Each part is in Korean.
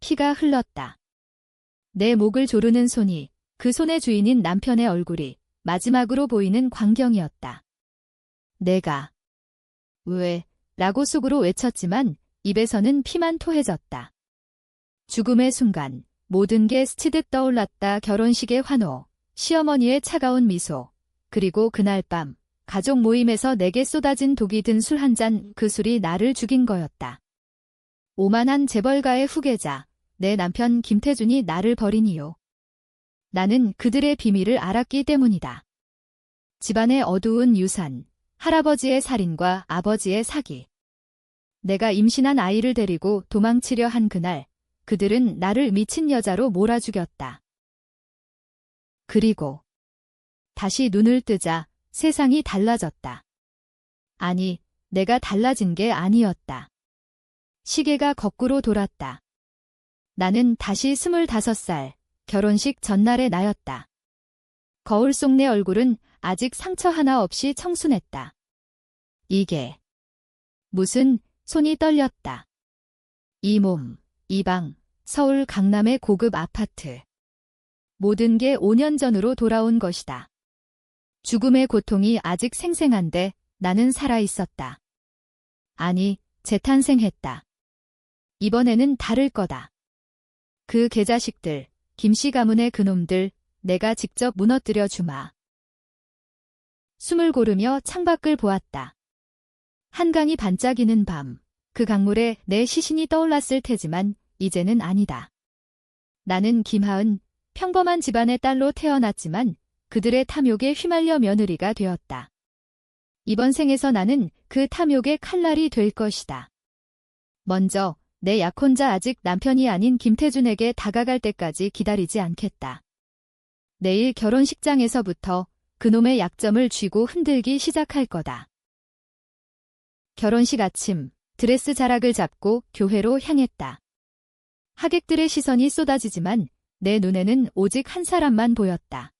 피가 흘렀다. 내 목을 조르는 손이, 그 손의 주인인 남편의 얼굴이 마지막으로 보이는 광경이었다. 내가 왜? 라고 속으로 외쳤지만 입에서는 피만 토해졌다. 죽음의 순간 모든 게 스치듯 떠올랐다. 결혼식의 환호, 시어머니의 차가운 미소, 그리고 그날 밤 가족 모임에서 내게 쏟아진 독이 든 술 한 잔, 그 술이 나를 죽인 거였다. 오만한 재벌가의 후계자, 내 남편 김태준이 나를 버린 이유. 나는 그들의 비밀을 알았기 때문이다. 집안의 어두운 유산, 할아버지의 살인과 아버지의 사기. 내가 임신한 아이를 데리고 도망치려 한 그날, 그들은 나를 미친 여자로 몰아 죽였다. 그리고 다시 눈을 뜨자 세상이 달라졌다. 아니, 내가 달라진 게 아니었다. 시계가 거꾸로 돌았다. 나는 다시 25살, 결혼식 전날의 나였다. 거울 속 내 얼굴은 아직 상처 하나 없이 청순했다. 이게 무슨, 손이 떨렸다. 이 몸, 이 방, 서울 강남의 고급 아파트. 모든 게 5년 전으로 돌아온 것이다. 죽음의 고통이 아직 생생한데 나는 살아있었다. 아니, 재탄생했다. 이번에는 다를 거다. 그 개자식들, 김씨 가문의 그놈들, 내가 직접 무너뜨려 주마. 숨을 고르며 창밖을 보았다. 한강이 반짝이는 밤, 그 강물에 내 시신이 떠올랐을 테지만 이제는 아니다. 나는 김하은, 평범한 집안의 딸로 태어났지만 그들의 탐욕에 휘말려 며느리가 되었다. 이번 생에서 나는 그 탐욕의 칼날이 될 것이다. 먼저 내 약혼자, 아직 남편이 아닌 김태준에게 다가갈 때까지 기다리지 않겠다. 내일 결혼식장에서부터 그놈의 약점을 쥐고 흔들기 시작할 거다. 결혼식 아침, 드레스 자락을 잡고 교회로 향했다. 하객들의 시선이 쏟아지지만 내 눈에는 오직 한 사람만 보였다.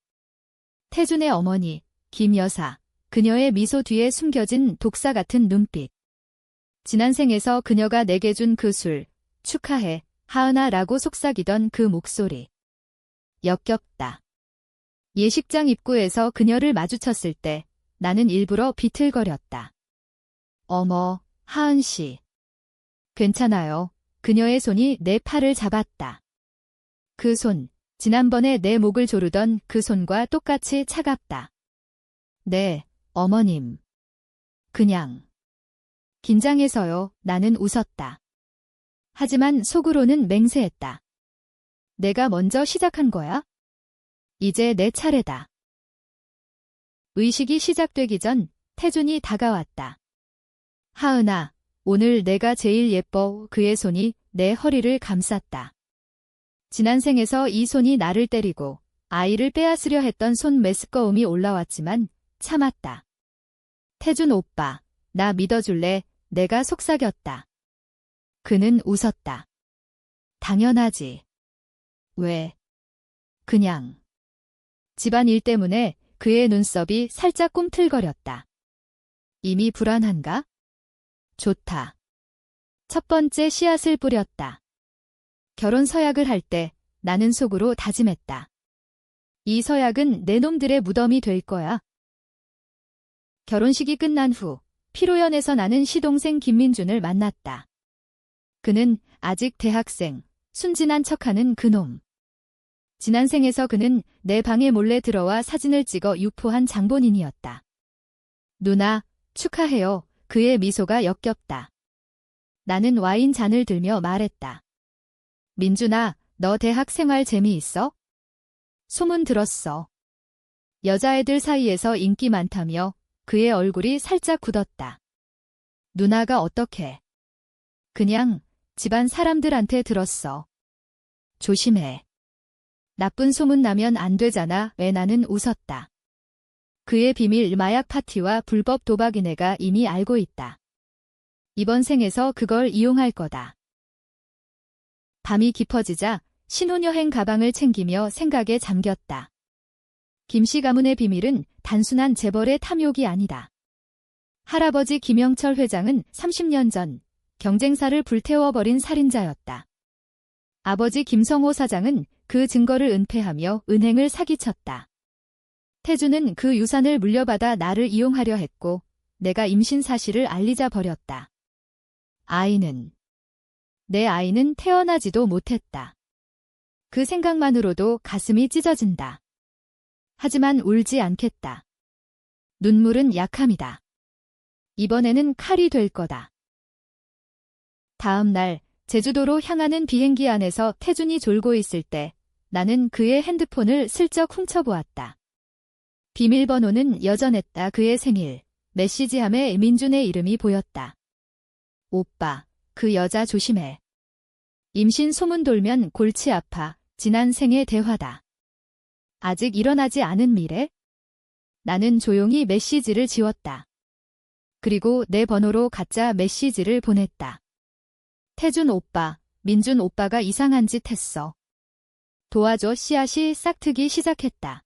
태준의 어머니, 김 여사, 그녀의 미소 뒤에 숨겨진 독사 같은 눈빛. 지난 생에서 그녀가 내게 준 그 술, 축하해, 하은아라고 속삭이던 그 목소리. 역겹다. 예식장 입구에서 그녀를 마주쳤을 때 나는 일부러 비틀거렸다. 어머, 하은 씨. 괜찮아요. 그녀의 손이 내 팔을 잡았다. 그 손, 지난번에 내 목을 조르던 그 손과 똑같이 차갑다. 네, 어머님. 그냥. 긴장해서요. 나는 웃었다. 하지만 속으로는 맹세했다. 내가 먼저 시작한 거야? 이제 내 차례다. 의식이 시작되기 전 태준이 다가왔다. 하은아, 오늘 내가 제일 예뻐. 그의 손이 내 허리를 감쌌다. 지난 생에서 이 손이 나를 때리고 아이를 빼앗으려 했던 손 메스꺼움이 올라왔지만 참았다. 태준 오빠, 나 믿어줄래? 내가 속삭였다. 그는 웃었다. 당연하지. 왜? 그냥. 집안일 때문에 그의 눈썹이 살짝 꿈틀거렸다. 이미 불안한가? 좋다. 첫 번째 씨앗을 뿌렸다. 결혼 서약을 할 때 나는 속으로 다짐했다. 이 서약은 내 놈들의 무덤이 될 거야. 결혼식이 끝난 후 피로연에서 나는 시동생 김민준을 만났다. 그는 아직 대학생, 순진한 척하는 그놈. 지난 생에서 그는 내 방에 몰래 들어와 사진을 찍어 유포한 장본인이었다. 누나, 축하해요. 그의 미소가 역겹다. 나는 와인 잔을 들며 말했다. 민준아, 너 대학 생활 재미있어? 소문 들었어. 여자애들 사이에서 인기 많다며. 그의 얼굴이 살짝 굳었다. 누나가 어떻게? 그냥 집안 사람들한테 들었어. 조심해. 나쁜 소문 나면 안 되잖아. 왜? 나는 웃었다. 그의 비밀 마약 파티와 불법 도박인 애가 이미 알고 있다. 이번 생에서 그걸 이용할 거다. 밤이 깊어지자 신혼여행 가방을 챙기며 생각에 잠겼다. 김씨 가문의 비밀은 단순한 재벌의 탐욕이 아니다. 할아버지 김영철 회장은 30년 전 경쟁사를 불태워버린 살인자였다. 아버지 김성호 사장은 그 증거를 은폐하며 은행을 사기쳤다. 태주는 그 유산을 물려받아 나를 이용하려 했고 내가 임신 사실을 알리자 버렸다. 내 아이는 태어나지도 못했다. 그 생각만으로도 가슴이 찢어진다. 하지만 울지 않겠다. 눈물은 약함이다. 이번에는 칼이 될 거다. 다음 날 제주도로 향하는 비행기 안에서 태준이 졸고 있을 때 나는 그의 핸드폰을 슬쩍 훔쳐보았다. 비밀번호는 여전했다. 그의 생일, 메시지함에 민준의 이름이 보였다. 오빠, 그 여자 조심해. 임신 소문 돌면 골치 아파. 지난 생의 대화다. 아직 일어나지 않은 미래? 나는 조용히 메시지를 지웠다. 그리고 내 번호로 가짜 메시지를 보냈다. 태준 오빠, 민준 오빠가 이상한 짓 했어. 도와줘. 씨앗이 싹트기 시작했다.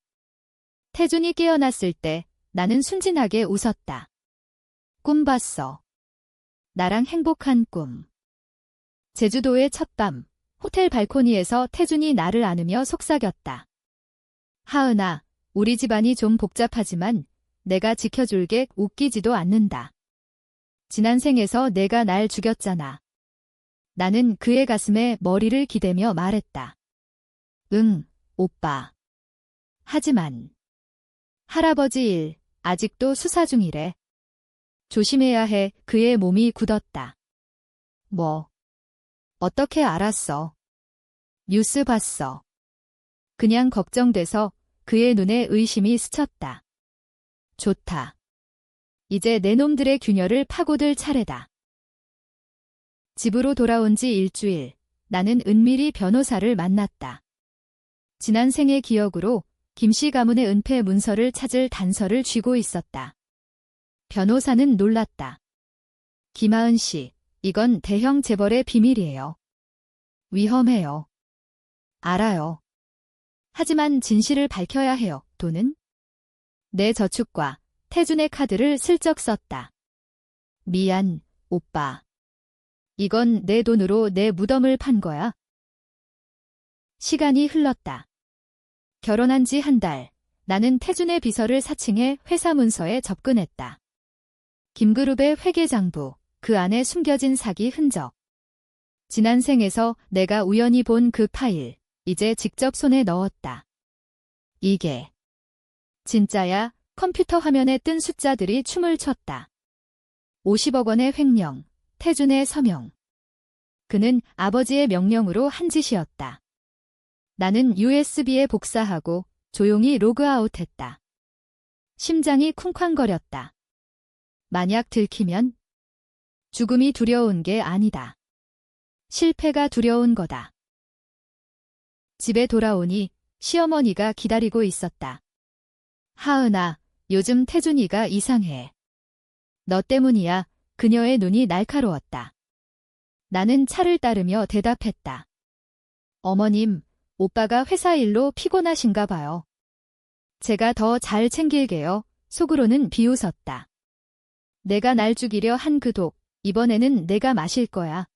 태준이 깨어났을 때 나는 순진하게 웃었다. 꿈 봤어. 나랑 행복한 꿈. 제주도의 첫밤, 호텔 발코니에서 태준이 나를 안으며 속삭였다. 하은아, 우리 집안이 좀 복잡하지만 내가 지켜줄게. 웃기지도 않는다. 지난 생에서 내가 날 죽였잖아. 나는 그의 가슴에 머리를 기대며 말했다. 응, 오빠. 하지만 할아버지 일 아직도 수사 중이래. 조심해야 해. 그의 몸이 굳었다. 뭐? 어떻게 알았어? 뉴스 봤어. 그냥 걱정돼서. 그의 눈에 의심이 스쳤다. 좋다. 이제 내 놈들의 균열을 파고들 차례다. 집으로 돌아온 지 일주일, 나는 은밀히 변호사를 만났다. 지난 생의 기억으로 김씨 가문의 은폐 문서를 찾을 단서를 쥐고 있었다. 변호사는 놀랐다. 김하은 씨, 이건 대형 재벌의 비밀이에요. 위험해요. 알아요. 하지만 진실을 밝혀야 해요. 돈은? 내 저축과 태준의 카드를 슬쩍 썼다. 미안, 오빠. 이건 내 돈으로 내 무덤을 판 거야. 시간이 흘렀다. 결혼한 지 한 달, 나는 태준의 비서를 사칭해 회사 문서에 접근했다. 김그룹의 회계장부, 그 안에 숨겨진 사기 흔적. 지난 생에서 내가 우연히 본 그 파일, 이제 직접 손에 넣었다. 이게 진짜야. 컴퓨터 화면에 뜬 숫자들이 춤을 췄다. 50억 원의 횡령, 태준의 서명. 그는 아버지의 명령으로 한 짓이었다. 나는 USB에 복사하고 조용히 로그아웃했다. 심장이 쿵쾅거렸다. 만약 들키면? 죽음이 두려운 게 아니다. 실패가 두려운 거다. 집에 돌아오니 시어머니가 기다리고 있었다. 하은아, 요즘 태준이가 이상해. 너 때문이야. 그녀의 눈이 날카로웠다. 나는 차를 따르며 대답했다. 어머님, 오빠가 회사 일로 피곤하신가 봐요. 제가 더 잘 챙길게요. 속으로는 비웃었다. 내가 날 죽이려 한 그 독, 이번에는 내가 마실 거야.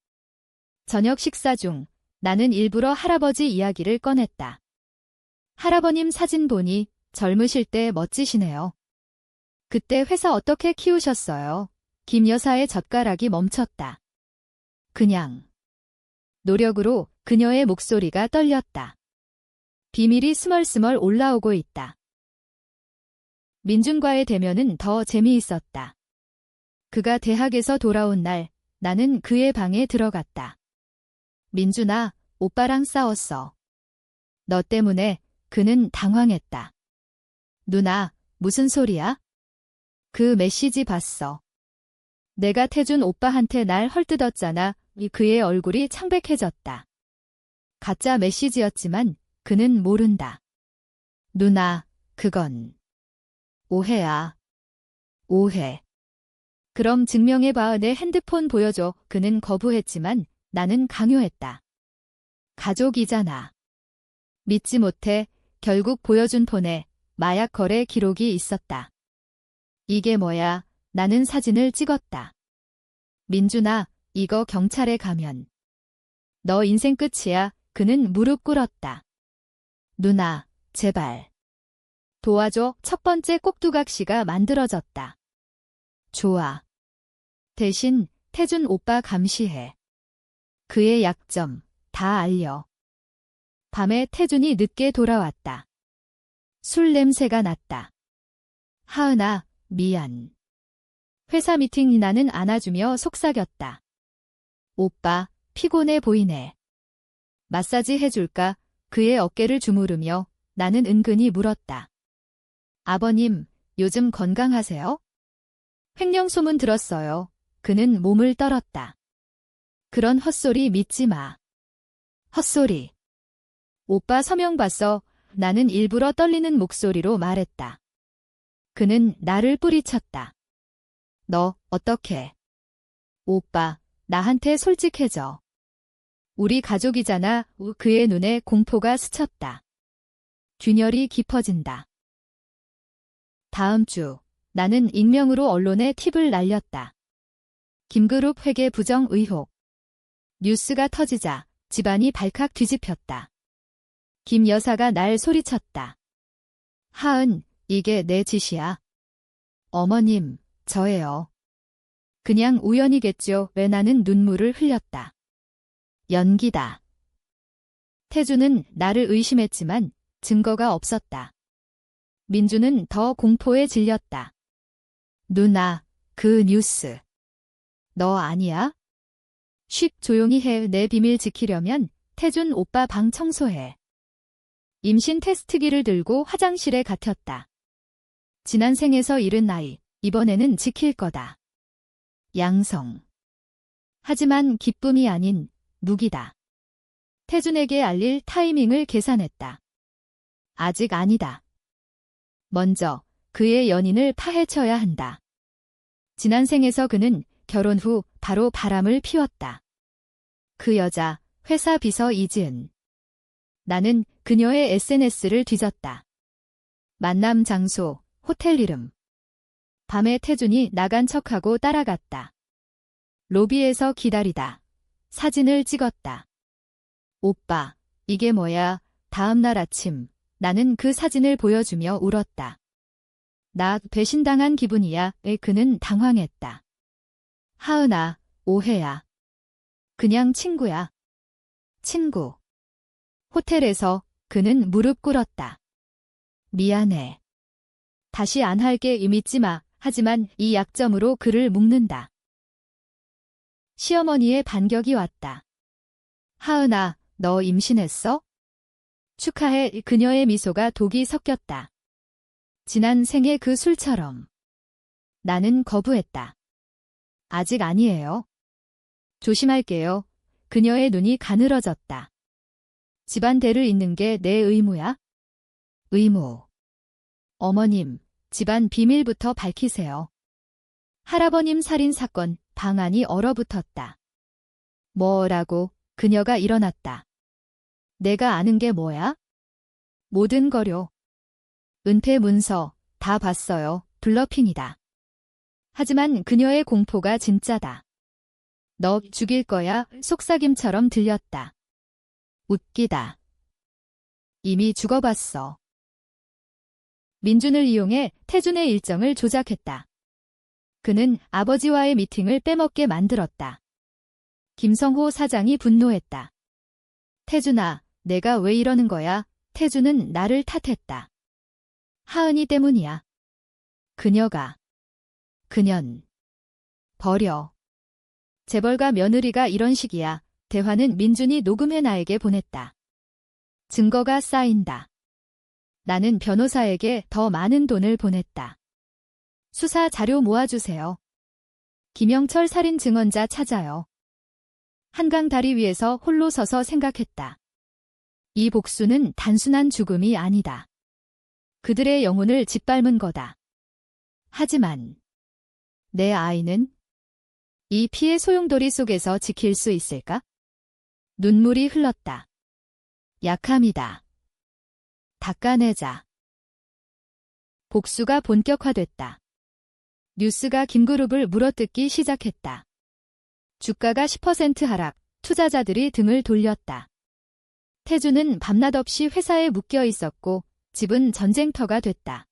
저녁 식사 중 나는 일부러 할아버지 이야기를 꺼냈다. 할아버님 사진 보니 젊으실 때 멋지시네요. 그때 회사 어떻게 키우셨어요? 김 여사의 젓가락이 멈췄다. 그냥. 노력으로. 그녀의 목소리가 떨렸다. 비밀이 스멀스멀 올라오고 있다. 민준과의 대면은 더 재미있었다. 그가 대학에서 돌아온 날, 나는 그의 방에 들어갔다. 민준아, 오빠랑 싸웠어. 너 때문에. 그는 당황했다. 누나, 무슨 소리야? 그 메시지 봤어. 내가 태준 오빠한테 날 헐뜯었잖아. 그의 얼굴이 창백해졌다. 가짜 메시지였지만 그는 모른다. 누나, 그건 오해야. 오해. 그럼 증명해봐. 내 핸드폰 보여줘. 그는 거부했지만 나는 강요했다. 가족이잖아. 믿지 못해. 결국 보여준 폰에 마약 거래 기록이 있었다. 이게 뭐야? 나는 사진을 찍었다. 민준아, 이거 경찰에 가면 너 인생 끝이야. 그는 무릎 꿇었다. 누나, 제발. 도와줘. 첫 번째 꼭두각시가 만들어졌다. 좋아. 대신 태준 오빠 감시해. 그의 약점 다 알려. 밤에 태준이 늦게 돌아왔다. 술 냄새가 났다. 하은아, 미안. 회사 미팅 나는 안아주며 속삭였다. 오빠, 피곤해 보이네. 마사지 해줄까? 그의 어깨를 주무르며 나는 은근히 물었다. 아버님, 요즘 건강하세요? 횡령 소문 들었어요. 그는 몸을 떨었다. 그런 헛소리 믿지 마. 헛소리. 오빠 서명 봤어. 나는 일부러 떨리는 목소리로 말했다. 그는 나를 뿌리쳤다. 너, 어떡해. 오빠, 나한테 솔직해져. 우리 가족이잖아. 그의 눈에 공포가 스쳤다. 균열이 깊어진다. 다음 주, 나는 익명으로 언론에 팁을 날렸다. 김그룹 회계 부정 의혹. 뉴스가 터지자 집안이 발칵 뒤집혔다. 김 여사가 날 소리쳤다. 하은, 이게 내 짓이야. 어머님, 저예요. 그냥 우연이겠죠. 왜 나는 눈물을 흘렸다. 연기다. 태주는 나를 의심했지만 증거가 없었다. 민주는 더 공포에 질렸다. 누나, 그 뉴스. 너 아니야? 쉿 조용히 해. 내 비밀 지키려면 태준 오빠 방 청소해. 임신 테스트기를 들고 화장실에 갇혔다. 지난 생에서 잃은 아이, 이번에는 지킬 거다. 양성. 하지만 기쁨이 아닌 무기다. 태준에게 알릴 타이밍을 계산했다. 아직 아니다. 먼저 그의 연인을 파헤쳐야 한다. 지난 생에서 그는 결혼 후 바로 바람을 피웠다. 그 여자, 회사 비서 이지은. 나는 그녀의 SNS를 뒤졌다. 만남 장소, 호텔 이름. 밤에 태준이 나간 척하고 따라갔다. 로비에서 기다리다. 사진을 찍었다. 오빠, 이게 뭐야? 다음 날 아침, 나는 그 사진을 보여주며 울었다. 나 배신당한 기분이야. 그는 당황했다. 하은아, 오해야. 그냥 친구야. 친구. 호텔에서 그는 무릎 꿇었다. 미안해. 다시 안 할게. 믿지 마. 하지만 이 약점으로 그를 묶는다. 시어머니의 반격이 왔다. 하은아, 너 임신했어? 축하해. 그녀의 미소가 독이 섞였다. 지난 생에 그 술처럼. 나는 거부했다. 아직 아니에요. 조심할게요. 그녀의 눈이 가늘어졌다. 집안 대를 잇는 게 내 의무야? 의무. 어머님, 집안 비밀부터 밝히세요. 할아버님 살인 사건, 방안이 얼어붙었다. 뭐라고? 그녀가 일어났다. 내가 아는 게 뭐야? 모든 거요. 은폐 문서, 다 봤어요. 블러핑이다. 하지만 그녀의 공포가 진짜다. 너 죽일 거야. 속삭임처럼 들렸다. 웃기다. 이미 죽어봤어. 민준을 이용해 태준의 일정을 조작했다. 그는 아버지와의 미팅을 빼먹게 만들었다. 김성호 사장이 분노했다. 태준아, 내가 왜 이러는 거야? 태준은 나를 탓했다. 하은이 때문이야. 그년. 버려. 재벌가 며느리가 이런 식이야. 대화는 민준이 녹음해 나에게 보냈다. 증거가 쌓인다. 나는 변호사에게 더 많은 돈을 보냈다. 수사 자료 모아주세요. 김영철 살인 증언자 찾아요. 한강 다리 위에서 홀로 서서 생각했다. 이 복수는 단순한 죽음이 아니다. 그들의 영혼을 짓밟은 거다. 하지만 내 아이는 이 피의 소용돌이 속에서 지킬 수 있을까? 눈물이 흘렀다. 약함이다. 닦아내자. 복수가 본격화됐다. 뉴스가 김그룹을 물어뜯기 시작했다. 주가가 10% 하락, 투자자들이 등을 돌렸다. 태준은 밤낮 없이 회사에 묶여 있었고 집은 전쟁터가 됐다.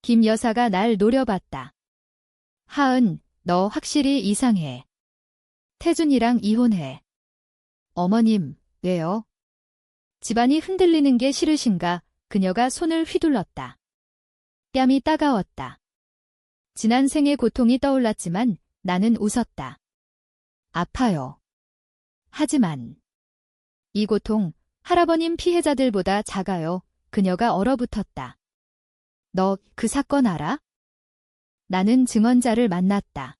김 여사가 날 노려봤다. 하은, 너 확실히 이상해. 태준이랑 이혼해. 어머님, 왜요? 집안이 흔들리는 게 싫으신가? 그녀가 손을 휘둘렀다. 뺨이 따가웠다. 지난 생의 고통이 떠올랐지만 나는 웃었다. 아파요. 하지만 이 고통, 할아버님 피해자들보다 작아요. 그녀가 얼어붙었다. 너 그 사건 알아? 나는 증언자를 만났다.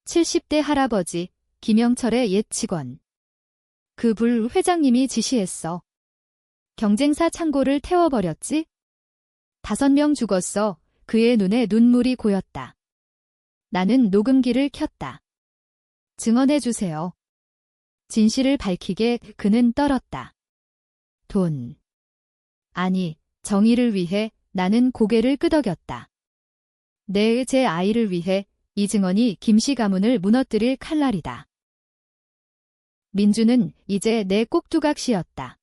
70대 할아버지, 김영철의 옛 직원. 그 불 회장님이 지시했어. 경쟁사 창고를 태워버렸지? 5명 죽었어. 그의 눈에 눈물이 고였다. 나는 녹음기를 켰다. 증언해주세요. 진실을 밝히게 그는 떨었다. 돈. 아니, 정의를 위해 나는 고개를 끄덕였다. 제 아이를 위해 이 증언이 김씨 가문을 무너뜨릴 칼날이다. 민주는 이제 내 꼭두각시였다.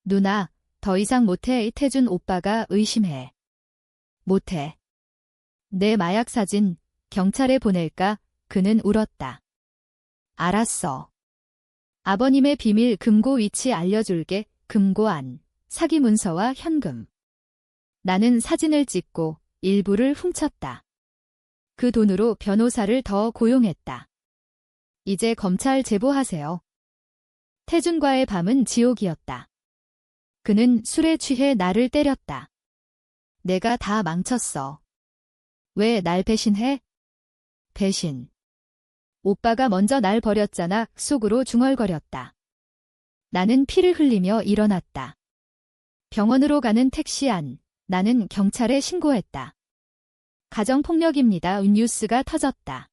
누나, 더 이상 못해. 태준 오빠가 의심해. 못해. 내 마약 사진 경찰에 보낼까? 그는 울었다. 알았어. 아버님의 비밀 금고 위치 알려줄게. 금고 안, 사기 문서와 현금. 나는 사진을 찍고 일부를 훔쳤다. 그 돈으로 변호사를 더 고용했다. 이제 검찰 제보하세요. 태준과의 밤은 지옥이었다. 그는 술에 취해 나를 때렸다. 내가 다 망쳤어. 왜 날 배신해? 배신. 오빠가 먼저 날 버렸잖아. 속으로 중얼거렸다. 나는 피를 흘리며 일어났다. 병원으로 가는 택시 안, 나는 경찰에 신고했다. 가정폭력입니다. 뉴스가 터졌다.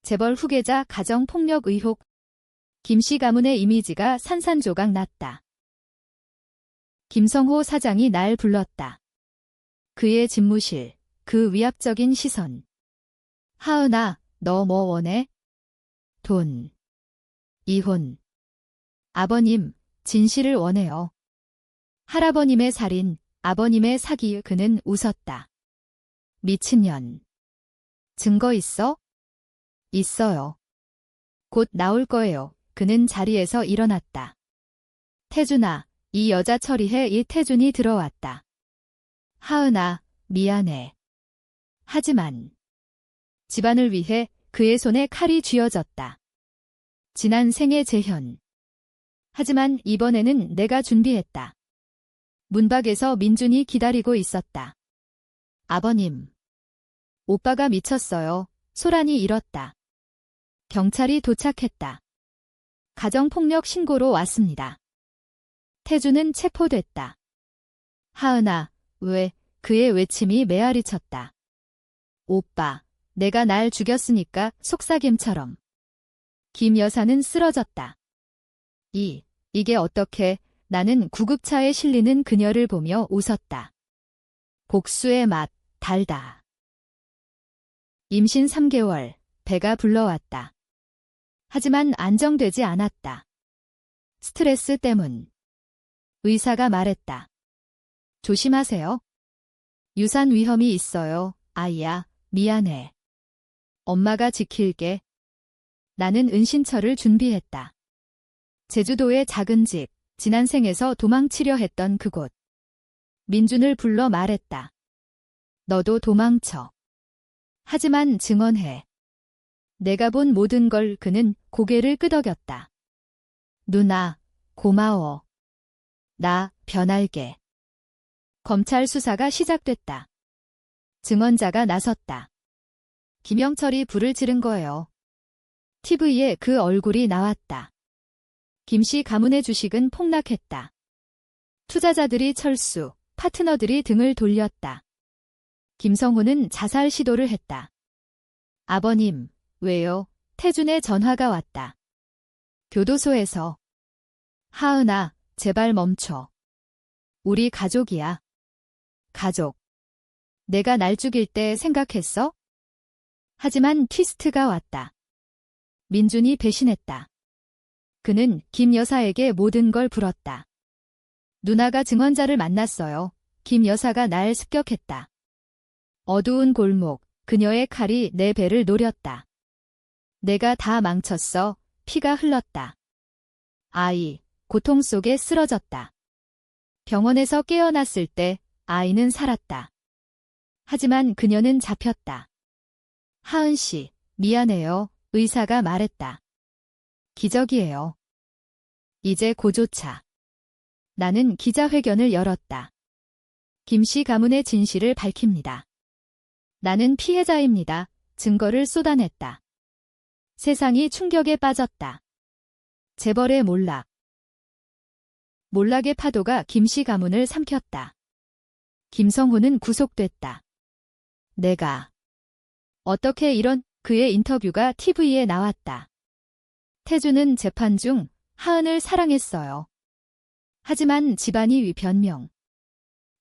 재벌 후계자 가정폭력 의혹. 김씨 가문의 이미지가 산산조각 났다. 김성호 사장이 날 불렀다. 그의 집무실, 그 위압적인 시선. 하은아, 너 뭐 원해? 돈. 이혼. 아버님, 진실을 원해요. 할아버님의 살인, 아버님의 사기. 그는 웃었다. 미친년. 증거 있어? 있어요. 곧 나올 거예요. 그는 자리에서 일어났다. 태준아, 이 여자 처리해. 태준이 들어왔다. 하은아, 미안해. 하지만 집안을 위해 그의 손에 칼이 쥐어졌다. 지난 생의 재현. 하지만 이번에는 내가 준비했다. 문 밖에서 민준이 기다리고 있었다. 아버님. 오빠가 미쳤어요. 소란이 일었다. 경찰이 도착했다. 가정폭력 신고로 왔습니다. 태준은 체포됐다. 하은아, 왜? 그의 외침이 메아리 쳤다. 오빠, 내가 날 죽였으니까. 속삭임처럼. 김 여사는 쓰러졌다. 이게 어떻게? 나는 구급차에 실리는 그녀를 보며 웃었다. 복수의 맛, 달다. 임신 3개월, 배가 불러왔다. 하지만 안정되지 않았다. 스트레스 때문. 의사가 말했다. 조심하세요. 유산 위험이 있어요. 아이야, 미안해. 엄마가 지킬게. 나는 은신처를 준비했다. 제주도의 작은 집, 지난 생에서 도망치려 했던 그곳. 민준을 불러 말했다. 너도 도망쳐. 하지만 증언해. 내가 본 모든 걸. 그는 고개를 끄덕였다. 누나, 고마워. 나 변할게. 검찰 수사가 시작됐다. 증언자가 나섰다. 김영철이 불을 지른 거예요. TV에 그 얼굴이 나왔다. 김씨 가문의 주식은 폭락했다. 투자자들이 철수, 파트너들이 등을 돌렸다. 김성호는 자살 시도를 했다. 아버님, 왜요? 태준의 전화가 왔다. 교도소에서. 하은아, 제발 멈춰. 우리 가족이야. 가족. 내가 날 죽일 때 생각했어? 하지만 트위스트가 왔다. 민준이 배신했다. 그는 김 여사에게 모든 걸 불었다. 누나가 증언자를 만났어요. 김 여사가 날 습격했다. 어두운 골목, 그녀의 칼이 내 배를 노렸다. 내가 다 망쳤어. 피가 흘렀다. 아이, 고통 속에 쓰러졌다. 병원에서 깨어났을 때 아이는 살았다. 하지만 그녀는 잡혔다. 하은 씨, 미안해요. 의사가 말했다. 기적이에요. 이제 고조차. 나는 기자회견을 열었다. 김 씨 가문의 진실을 밝힙니다. 나는 피해자입니다. 증거를 쏟아냈다. 세상이 충격에 빠졌다. 재벌의 몰락. 몰락의 파도가 김 씨 가문을 삼켰다. 김성호는 구속됐다. 내가 어떻게 이런 그의 인터뷰가 TV에 나왔다. 태주는 재판 중 하은을 사랑했어요. 하지만 집안이 변명.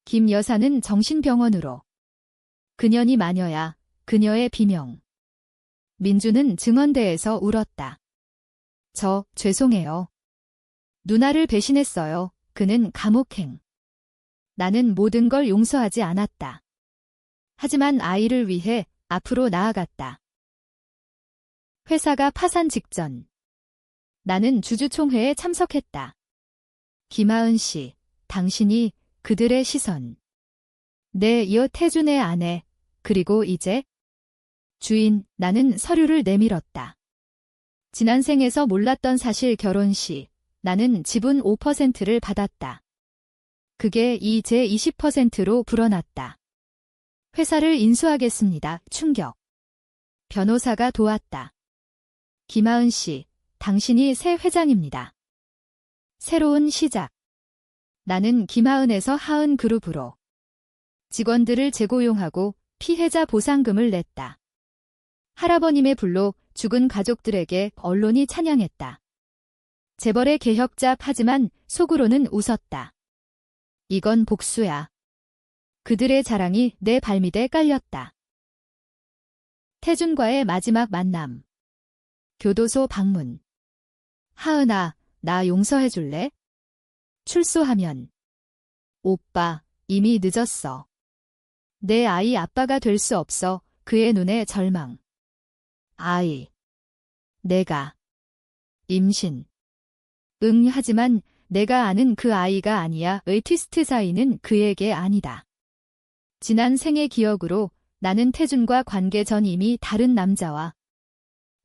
김 여사는 정신병원으로. 그년이 마녀야. 그녀의 비명. 민주는 증언대에서 울었다. 저 죄송해요. 누나를 배신했어요. 그는 감옥행. 나는 모든 걸 용서하지 않았다. 하지만 아이를 위해 앞으로 나아갔다. 회사가 파산 직전. 나는 주주총회에 참석했다. 김하은 씨, 당신이 그들의 시선. 내 이어 태준의 아내, 그리고 이제 주인, 나는 서류를 내밀었다. 지난 생에서 몰랐던 사실 결혼 시 나는 지분 5%를 받았다. 그게 이제 20%로 불어났다. 회사를 인수하겠습니다. 충격. 변호사가 도왔다. 김하은 씨, 당신이 새 회장입니다. 새로운 시작. 나는 김하은에서 하은 그룹으로 직원들을 재고용하고 피해자 보상금을 냈다. 할아버님의 불로 죽은 가족들에게 언론이 찬양했다. 재벌의 개혁자 하지만 속으로는 웃었다. 이건 복수야. 그들의 자랑이 내 발밑에 깔렸다. 태준과의 마지막 만남. 교도소 방문. 하은아, 나 용서해줄래? 출소하면. 오빠, 이미 늦었어. 내 아이 아빠가 될 수 없어. 그의 눈에 절망. 아이. 내가. 임신. 응, 하지만 내가 아는 그 아이가 아니야. 의 트위스트 사이는 그에게 아니다. 지난 생의 기억으로 나는 태준과 관계 전 이미 다른 남자와.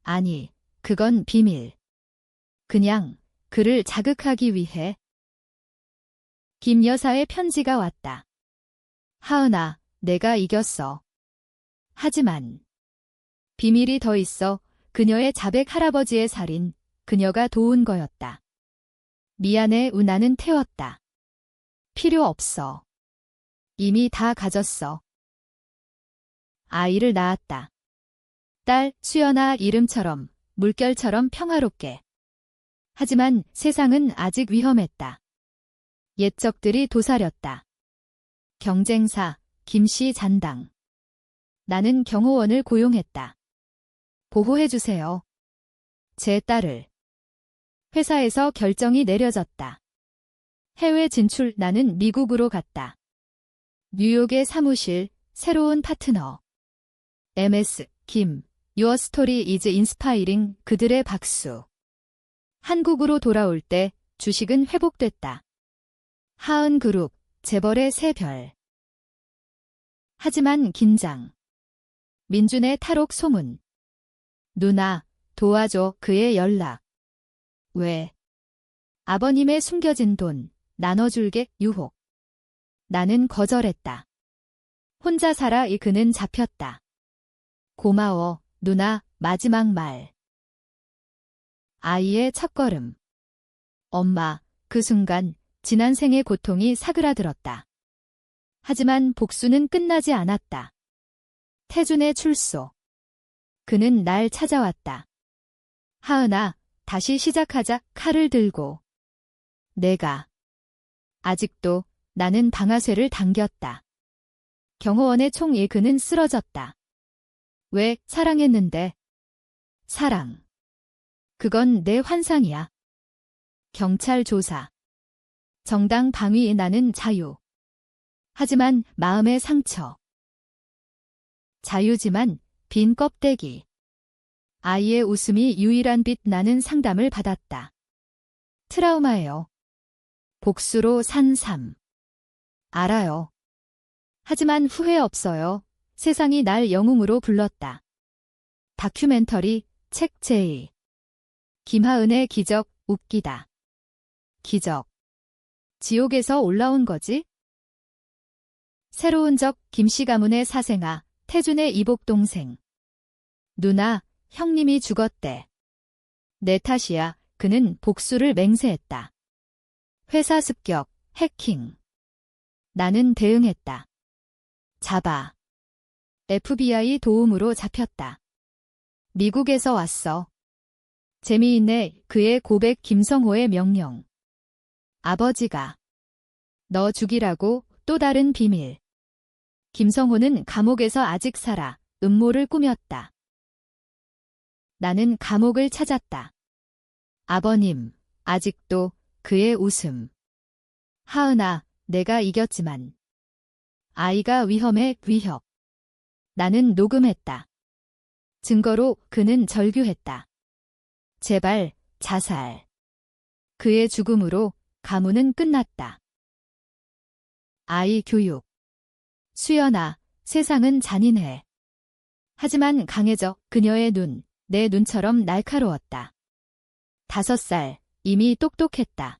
아니, 그건 비밀. 그냥 그를 자극하기 위해. 김 여사의 편지가 왔다. 하은아, 내가 이겼어. 하지만 비밀이 더 있어. 그녀의 자백 할아버지의 살인, 그녀가 도운 거였다. 미안해. 나는 태웠다. 필요 없어. 이미 다 가졌어. 아이를 낳았다. 딸, 수연아, 이름처럼, 물결처럼 평화롭게. 하지만 세상은 아직 위험했다. 옛적들이 도사렸다. 경쟁사, 김씨 잔당. 나는 경호원을 고용했다. 보호해주세요. 제 딸을. 회사에서 결정이 내려졌다. 해외 진출. 나는 미국으로 갔다. 뉴욕의 사무실, 새로운 파트너. MS, 김, Your story is inspiring. 그들의 박수. 한국으로 돌아올 때 주식은 회복됐다. 하은 그룹, 재벌의 새 별. 하지만 긴장. 민준의 탈옥 소문. 누나, 도와줘. 그의 연락. 왜? 아버님의 숨겨진 돈, 나눠줄게. 유혹. 나는 거절했다. 혼자 살아. 그는 잡혔다. 고마워, 누나. 마지막 말. 아이의 첫걸음. 엄마, 그 순간 지난 생의 고통이 사그라들었다. 하지만 복수는 끝나지 않았다. 태준의 출소. 그는 날 찾아왔다. 하은아, 다시 시작하자. 칼을 들고. 내가. 아직도 나는 방아쇠를 당겼다. 경호원의 총에 그는 쓰러졌다. 왜? 사랑했는데. 사랑. 그건 내 환상이야. 경찰 조사. 정당 방위 나는 자유. 하지만 마음의 상처. 자유지만 빈 껍데기. 아이의 웃음이 유일한 빛 나는 상담을 받았다. 트라우마예요. 복수로 산 삶. 알아요. 하지만 후회 없어요. 세상이 날 영웅으로 불렀다. 다큐멘터리 책 제의. 김하은의 기적 웃기다. 기적. 지옥에서 올라온 거지? 새로운 적 김씨 가문의 사생아, 태준의 이복 동생. 누나, 형님이 죽었대. 내 탓이야. 그는 복수를 맹세했다. 회사 습격, 해킹. 나는 대응했다. 잡아. FBI 도움으로 잡혔다. 미국에서 왔어. 재미있네. 그의 고백 김성호의 명령. 아버지가 너 죽이라고 또 다른 비밀. 김성호는 감옥에서 아직 살아. 음모를 꾸몄다. 나는 감옥을 찾았다. 아버님, 아직도 그의 웃음. 하은아, 내가 이겼지만. 아이가 위험해 위협. 나는 녹음했다. 증거로 그는 절규했다. 제발, 자살. 그의 죽음으로 가문은 끝났다. 아이 교육. 수연아, 세상은 잔인해. 하지만 강해져. 그녀의 눈, 내 눈처럼 날카로웠다. 5살, 이미 똑똑했다.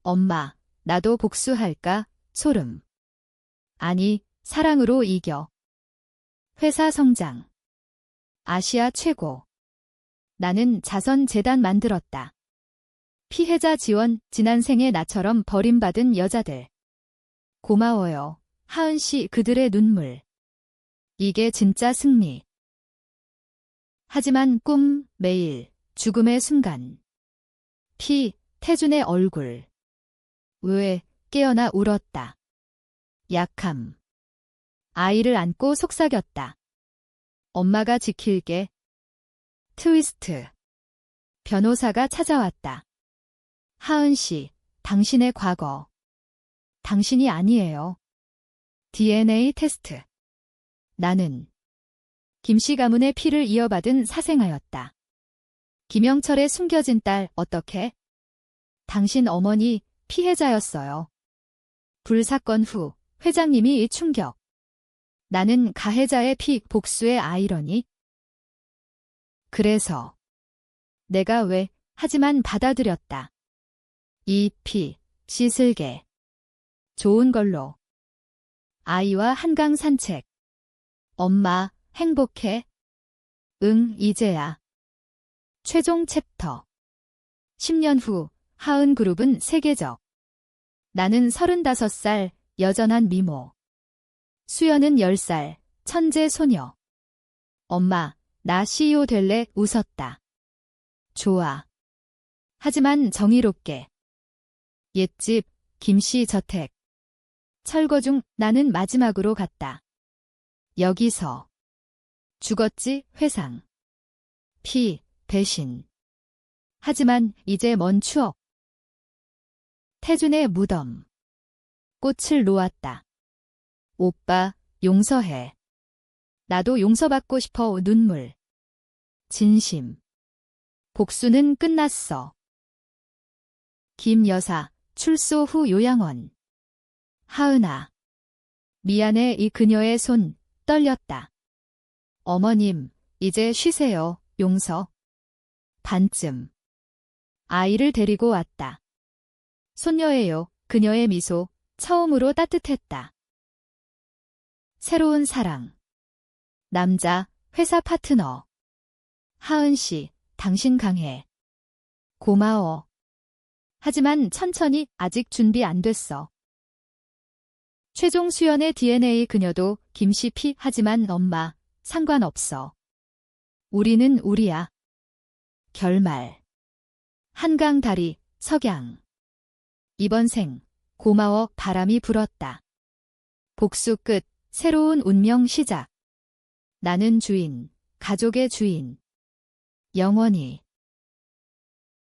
엄마, 나도 복수할까? 소름. 아니, 사랑으로 이겨. 회사 성장. 아시아 최고. 나는 자선재단 만들었다. 피해자 지원, 지난 생에 나처럼 버림받은 여자들. 고마워요. 하은 씨 그들의 눈물. 이게 진짜 승리. 하지만 꿈, 매일, 죽음의 순간. 태준의 얼굴. 왜, 깨어나 울었다. 약함. 아이를 안고 속삭였다. 엄마가 지킬게. 트위스트. 변호사가 찾아왔다. 하은 씨, 당신의 과거. 당신이 아니에요. DNA 테스트. 나는 김씨 가문의 피를 이어받은 사생아였다. 김영철의 숨겨진 딸 어떻게? 당신 어머니 피해자였어요. 불사건 후 회장님이 충격. 나는 가해자의 피 복수의 아이러니. 그래서 내가 왜 하지만 받아들였다. 이 피 씻을게. 좋은 걸로. 아이와 한강 산책. 엄마 행복해? 응, 이제야. 최종 챕터. 10년 후 하은 그룹은 세계적. 나는 35살 여전한 미모. 수연은 10살 천재 소녀. 엄마, 나 CEO 될래? 웃었다. 좋아. 하지만 정의롭게. 옛집 김씨 저택. 철거 중 나는 마지막으로 갔다. 여기서. 죽었지 회상. 배신. 하지만 이제 먼 추억. 태준의 무덤. 꽃을 놓았다. 오빠, 용서해. 나도 용서받고 싶어. 눈물. 진심. 복수는 끝났어. 김 여사, 출소 후 요양원. 하은아. 미안해. 이 그녀의 손 떨렸다. 어머님, 이제 쉬세요. 용서. 반쯤. 아이를 데리고 왔다. 손녀예요. 그녀의 미소 처음으로 따뜻했다. 새로운 사랑. 남자, 회사 파트너. 하은 씨, 당신 강해. 고마워. 하지만 천천히. 아직 준비 안 됐어. 최종 수연의 DNA. 그녀도 김씨 피. 하지만 엄마, 상관없어. 우리는 우리야. 결말. 한강 다리, 석양. 이번 생, 고마워. 바람이 불었다. 복수 끝, 새로운 운명 시작. 나는 주인, 가족의 주인. 영원히.